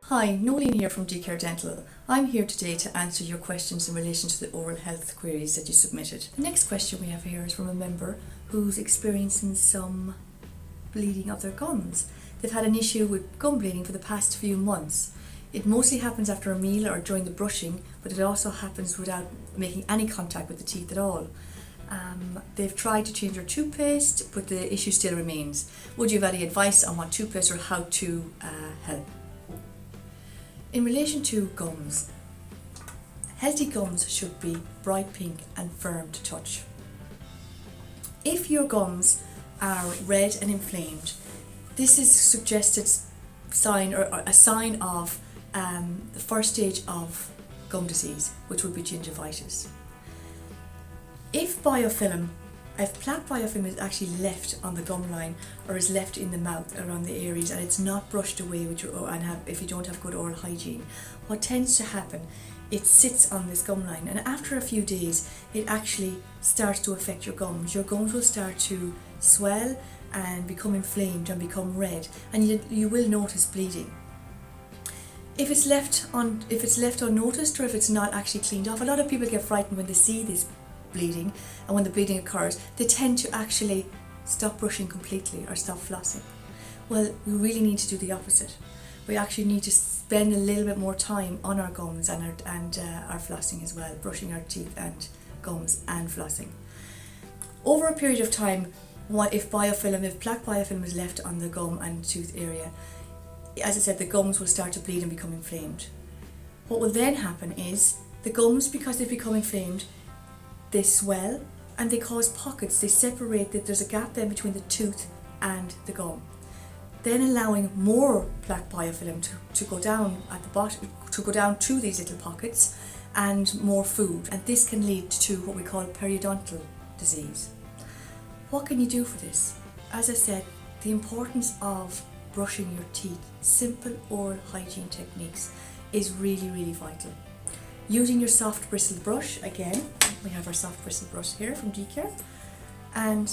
Hi, Nolene here from DCare Dental. I'm here today to answer your questions in relation to the oral health queries that you submitted. The next question we have here is from a member who's experiencing some bleeding of their gums. They've had an issue with gum bleeding for the past few months. It mostly happens after a meal or during the brushing, but it also happens without making any contact with the teeth at all. They've tried to change their toothpaste, but the issue still remains. Would you have any advice on what toothpaste or how to help? In relation to gums, healthy gums should be bright pink and firm to touch. If your gums are red and inflamed, this is a suggested sign or a sign of the first stage of gum disease, which would be gingivitis. If plaque biofilm is actually left on the gum line or is left in the mouth around the areas and it's not brushed away if you don't have good oral hygiene, what tends to happen, it sits on this gum line, and after a few days it actually starts to affect your gums. Your gums will start to swell and become inflamed and become red, and you will notice bleeding. If it's left unnoticed, or if it's not actually cleaned off, a lot of people get frightened when they see this bleeding, and when the bleeding occurs they tend to actually stop brushing completely or stop flossing. Well, we really need to do the opposite. We actually need to spend a little bit more time on our gums and our flossing as well, brushing our teeth and gums and flossing. Over a period of time, if plaque biofilm is left on the gum and tooth area, as I said, the gums will start to bleed and become inflamed. What will then happen is the gums, because they've become inflamed, they swell and they cause pockets. They separate, there's a gap then between the tooth and the gum, then allowing more plaque biofilm to go down at the bottom, to go down through these little pockets, and more food, and this can lead to what we call periodontal disease. What can you do for this? As I said, the importance of brushing your teeth, simple oral hygiene techniques, is really, really vital. Using your soft bristle brush, again, we have our soft bristle brush here from DCare, and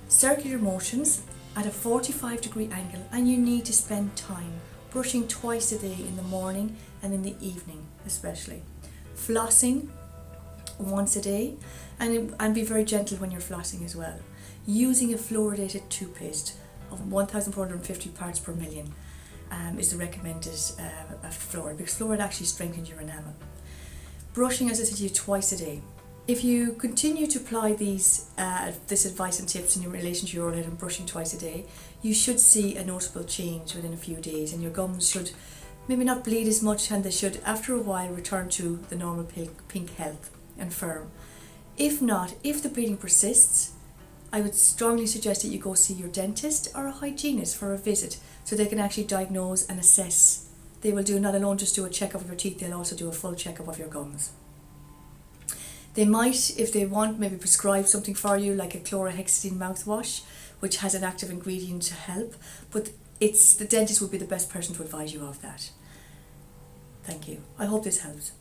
circular motions at a 45-degree angle, and you need to spend time brushing twice a day, in the morning and in the evening especially. Flossing once a day, and be very gentle when you're flossing as well. Using a fluoridated toothpaste of 1,450 parts per million is the recommended fluoride, because fluoride actually strengthens your enamel. Brushing, as I said to you, twice a day. If you continue to apply this advice and tips in relation to your oral health and brushing twice a day, you should see a noticeable change within a few days, and your gums should maybe not bleed as much, and they should after a while return to the normal pink health and firm. If not, if the bleeding persists, I would strongly suggest that you go see your dentist or a hygienist for a visit, so they can actually diagnose and assess. They will do not alone just do a check-up of your teeth, they'll also do a full check-up of your gums. They might, if they want, maybe prescribe something for you like a chlorhexidine mouthwash, which has an active ingredient to help, but the dentist would be the best person to advise you of that. Thank you. I hope this helps.